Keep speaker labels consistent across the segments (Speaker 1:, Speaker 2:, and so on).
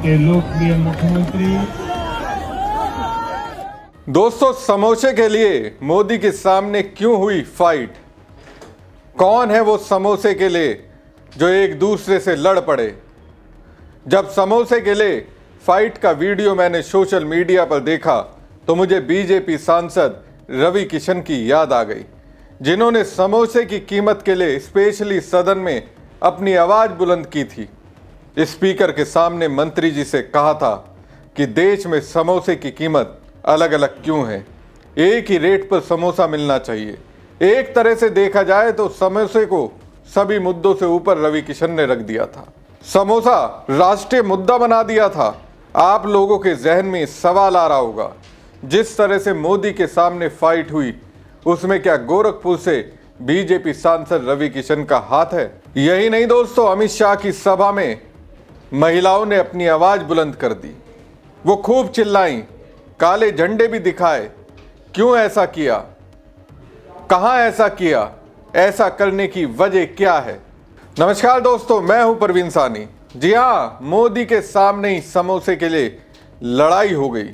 Speaker 1: के लोकप्रिय मुख्यमंत्री।
Speaker 2: दोस्तों, समोसे के लिए मोदी के सामने क्यों हुई फाइट? कौन है वो समोसे के लिए जो एक दूसरे से लड़ पड़े? जब समोसे के लिए फाइट का वीडियो मैंने सोशल मीडिया पर देखा तो मुझे बीजेपी सांसद रवि किशन की याद आ गई, जिन्होंने समोसे की कीमत के लिए स्पेशली सदन में अपनी आवाज बुलंद की थी। स्पीकर के सामने मंत्री जी से कहा था कि देश में समोसे की कीमत अलग अलग क्यों है, एक ही रेट पर समोसा मिलना चाहिए। एक तरह से देखा जाए तो समोसे को सभी मुद्दों से ऊपर रवि किशन ने रख दिया था। समोसा राष्ट्रीय मुद्दा बना दिया था। आप लोगों के जहन में सवाल आ रहा होगा, जिस तरह से मोदी के सामने फाइट हुई उसमें क्या गोरखपुर से बीजेपी सांसद रवि किशन का हाथ है? यही नहीं दोस्तों, अमित शाह की सभा में महिलाओं ने अपनी आवाज बुलंद कर दी। वो खूब चिल्लाई, काले झंडे भी दिखाए। क्यों ऐसा किया? कहां ऐसा किया? ऐसा करने की वजह क्या है? नमस्कार दोस्तों, मैं हूं परवीन सानी। जी हां, मोदी के सामने ही समोसे के लिए लड़ाई हो गई।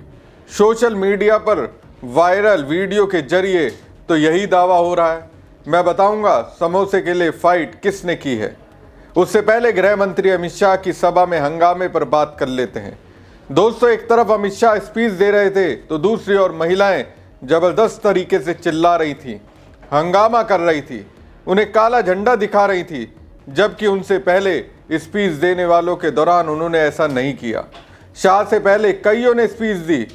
Speaker 2: सोशल मीडिया पर वायरल वीडियो के जरिए तो यही दावा हो रहा है। मैं बताऊंगा समोसे के लिए फाइट किसने की है। उससे पहले गृह मंत्री अमित शाह की सभा में हंगामे पर बात कर लेते हैं। दोस्तों, एक तरफ अमित शाह स्पीच दे रहे थे तो दूसरी ओर महिलाएं जबरदस्त तरीके से चिल्ला रही थी, हंगामा कर रही थी, उन्हें काला झंडा दिखा रही थी, जबकि उनसे पहले स्पीच देने वालों के दौरान उन्होंने ऐसा नहीं किया। शाह से पहले कईयों ने स्पीच दी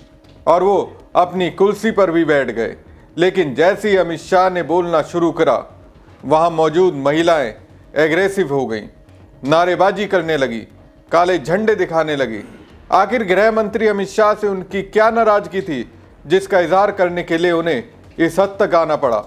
Speaker 2: और वो अपनी कुर्सी पर भी बैठ गए, लेकिन जैसे ही अमित शाह ने बोलना शुरू करा, वहां मौजूद महिलाएं एग्रेसिव हो गईं, नारेबाजी करने लगी, काले झंडे दिखाने लगी। आखिर गृह मंत्री अमित शाह से उनकी क्या नाराजगी थी, जिसका इजहार करने के लिए उन्हें इस हद तक आना पड़ा?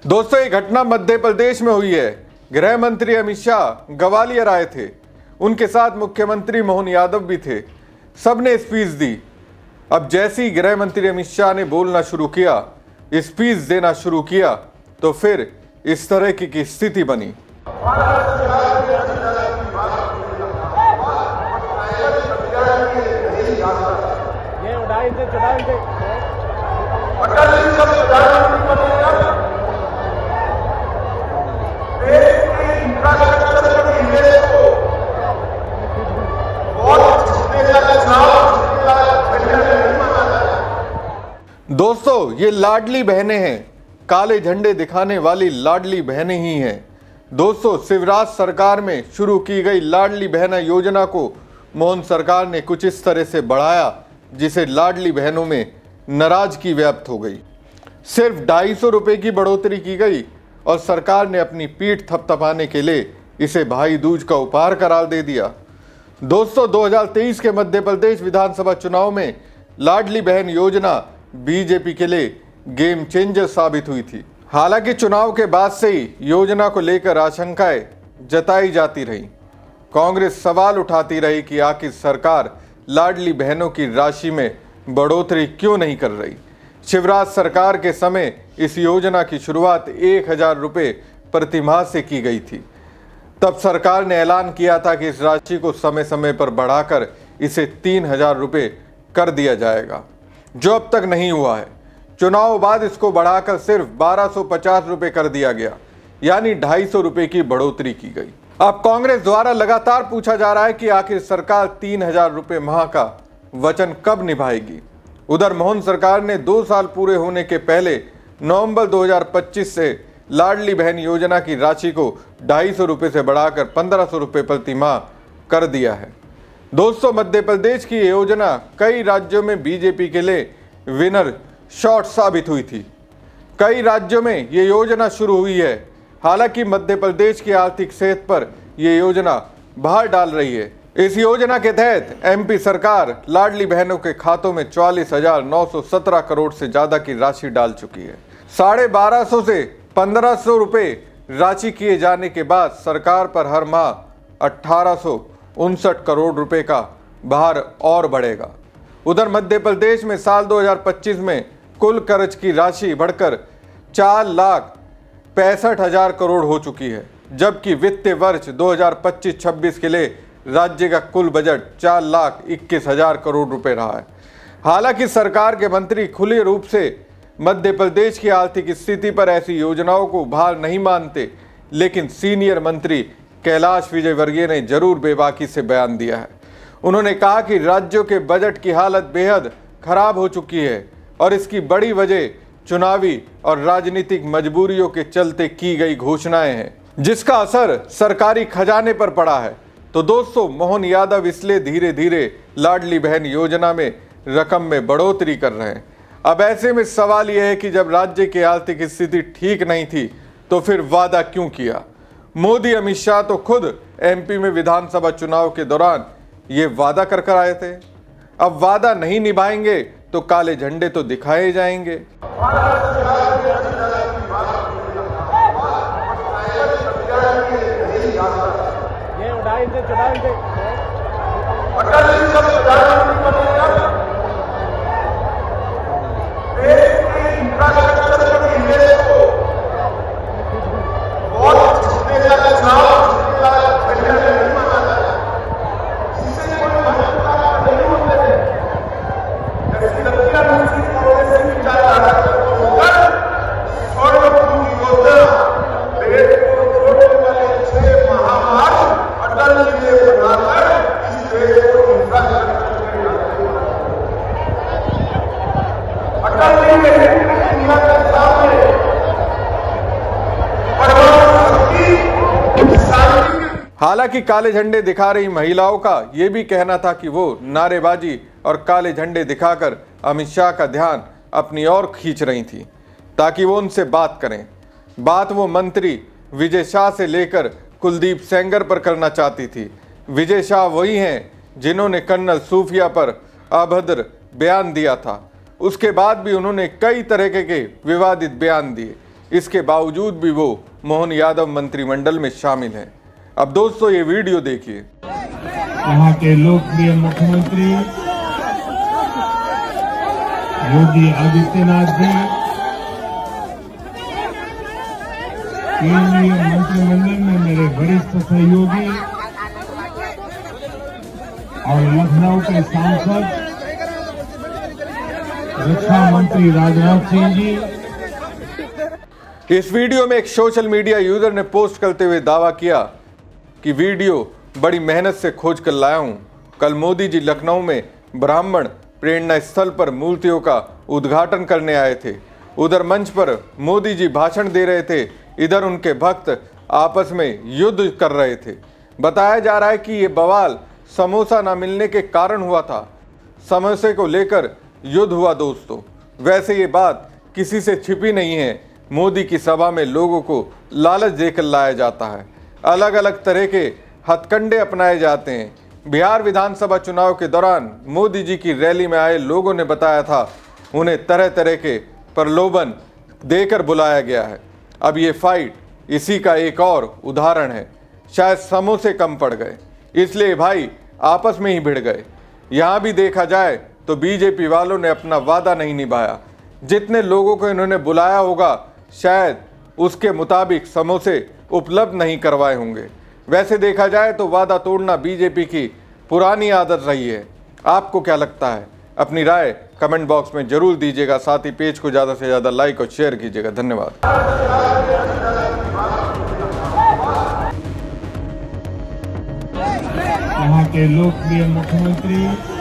Speaker 2: दोस्तों, ये घटना मध्य प्रदेश में हुई है। गृह मंत्री अमित शाह ग्वालियर आए थे, उनके साथ मुख्यमंत्री मोहन यादव भी थे। सबने स्पीच दी। अब जैसे ही गृह मंत्री अमित शाह ने बोलना शुरू किया, स्पीच देना शुरू किया, तो फिर इस तरह की स्थिति बनी। दोस्तों, ये लाडली बहनें हैं, काले झंडे दिखाने वाली लाडली बहनें ही हैं। दोस्तों, शिवराज सरकार में शुरू की गई लाडली बहना योजना को मोहन सरकार ने कुछ इस तरह से बढ़ाया, जिसे लाडली बहनों में नाराजगी व्याप्त हो गई। सिर्फ 250 रुपये की बढ़ोतरी की गई और सरकार ने अपनी पीठ थपथपाने के लिए इसे भाई दूज का उपहार करार दे दिया। दोस्तों, 2023 के मध्य प्रदेश विधानसभा चुनाव में लाडली बहन योजना बीजेपी के लिए गेम चेंजर साबित हुई थी। हालांकि चुनाव के बाद से ही योजना को लेकर आशंकाएं जताई जाती रही। कांग्रेस सवाल उठाती रही कि आखिर सरकार लाडली बहनों की राशि में बढ़ोतरी क्यों नहीं कर रही। शिवराज सरकार के समय इस योजना की शुरुआत 1000 रुपये प्रति माह से की गई थी। तब सरकार ने ऐलान किया था कि इस राशि को समय समय पर बढ़ाकर इसे 3000 रुपये कर दिया जाएगा, जो अब तक नहीं हुआ है। चुनाव बाद इसको बढ़ाकर सिर्फ 1250 रुपये कर दिया गया, यानी 250 रुपये की बढ़ोतरी की गई। अब कांग्रेस द्वारा लगातार पूछा जा रहा है कि आखिर सरकार 3000 रुपये माह का वचन कब निभाएगी। उधर मोहन सरकार ने 2 साल पूरे होने के पहले नवंबर 2025 से लाडली बहन योजना की राशि को 250 रुपये से बढ़ाकर 1500 रुपये प्रति माह कर दिया है। दोस्तों, मध्य प्रदेश की ये योजना कई राज्यों में बीजेपी के लिए विनर शॉट साबित हुई थी। कई राज्यों में ये योजना शुरू हुई है। हालांकि मध्य प्रदेश की आर्थिक सेहत पर ये योजना भार डाल रही है। इस योजना के तहत एमपी सरकार लाडली बहनों के खातों में 44,917 करोड़ से ज्यादा की राशि डाल चुकी है। 1250 से 1500 रुपये राशि किए जाने के बाद सरकार पर हर माह 1859 करोड़ रुपए का भार और बढ़ेगा। उधर मध्य प्रदेश में साल 2025 में कुल कर्ज की राशि बढ़कर 4,65,000 करोड़ हो चुकी है, जबकि वित्तीय वर्ष 2025-26 के लिए राज्य का कुल बजट 4,21,000 करोड़ रुपए रहा है। हालांकि सरकार के मंत्री खुले रूप से मध्य प्रदेश की आर्थिक स्थिति पर ऐसी योजनाओं को भार नहीं मानते, लेकिन सीनियर मंत्री कैलाश विजयवर्गीय ने जरूर बेबाकी से बयान दिया है। उन्होंने कहा कि राज्यों के बजट की हालत बेहद खराब हो चुकी है और इसकी बड़ी वजह चुनावी और राजनीतिक मजबूरियों के चलते की गई घोषणाएं हैं, जिसका असर सरकारी खजाने पर पड़ा है। तो दोस्तों, मोहन यादव इसलिए धीरे धीरे लाडली बहन योजना में रकम में बढ़ोतरी कर रहे हैं। अब ऐसे में सवाल यह है कि जब राज्य की आर्थिक स्थिति ठीक नहीं थी तो फिर वादा क्यों किया? मोदी अमित शाह तो खुद एमपी में विधानसभा चुनाव के दौरान ये वादा कर कर आए थे। अब वादा नहीं निभाएंगे तो काले झंडे तो दिखाए जाएंगे। हालांकि काले झंडे दिखा रही महिलाओं का यह भी कहना था कि वो नारेबाजी और काले झंडे दिखाकर अमित शाह का ध्यान अपनी ओर खींच रही थी ताकि वो उनसे बात करें। बात वो मंत्री विजय शाह से लेकर कुलदीप सेंगर पर करना चाहती थी। विजय शाह वही हैं जिन्होंने कर्नल सूफिया पर अभद्र बयान दिया था। उसके बाद भी उन्होंने कई तरह के विवादित बयान दिए। इसके बावजूद भी वो मोहन यादव मंत्रिमंडल में शामिल हैं। अब दोस्तों, ये वीडियो देखिए।
Speaker 1: यहाँ के लोकप्रिय मुख्यमंत्री योगी आदित्यनाथ जी केंद्रीय मंत्रिमंडल में मेरे वरिष्ठ सहयोगी और लखनऊ के सांसद रक्षा मंत्री राजनाथ सिंह जी।
Speaker 2: इस वीडियो में एक सोशल मीडिया यूजर ने पोस्ट करते हुए दावा किया कि वीडियो बड़ी मेहनत से खोज कर लाया हूं। कल मोदी जी लखनऊ में ब्राह्मण प्रेरणा स्थल पर मूर्तियों का उद्घाटन करने आए थे। उधर मंच पर मोदी जी भाषण दे रहे थे, इधर उनके भक्त आपस में युद्ध कर रहे थे। बताया जा रहा है कि ये बवाल समोसा न मिलने के कारण हुआ था। समोसे को लेकर युद्ध हुआ। दोस्तों, वैसे ये बात किसी से छिपी नहीं है। मोदी की सभा में लोगों को लालच देकर लाया जाता है। अलग अलग तरह के हथकंडे अपनाए जाते हैं। बिहार विधानसभा चुनाव के दौरान मोदी जी की रैली में आए लोगों ने बताया था उन्हें तरह तरह के प्रलोभन देकर बुलाया गया है। अब ये फाइट इसी का एक और उदाहरण है। शायद समोसे कम पड़ गए, इसलिए भाई आपस में ही भिड़ गए। यहाँ भी देखा जाए तो बीजेपी वालों ने अपना वादा नहीं निभाया। जितने लोगों को इन्होंने बुलाया होगा शायद उसके मुताबिक समोसे उपलब्ध नहीं करवाए होंगे। वैसे देखा जाए तो वादा तोड़ना बीजेपी की पुरानी आदत रही है। आपको क्या लगता है? अपनी राय कमेंट बॉक्स में जरूर दीजिएगा। साथ ही पेज को ज़्यादा से ज़्यादा लाइक और शेयर कीजिएगा। धन्यवाद।
Speaker 1: यहाँ के लोकप्रिय मुख्यमंत्री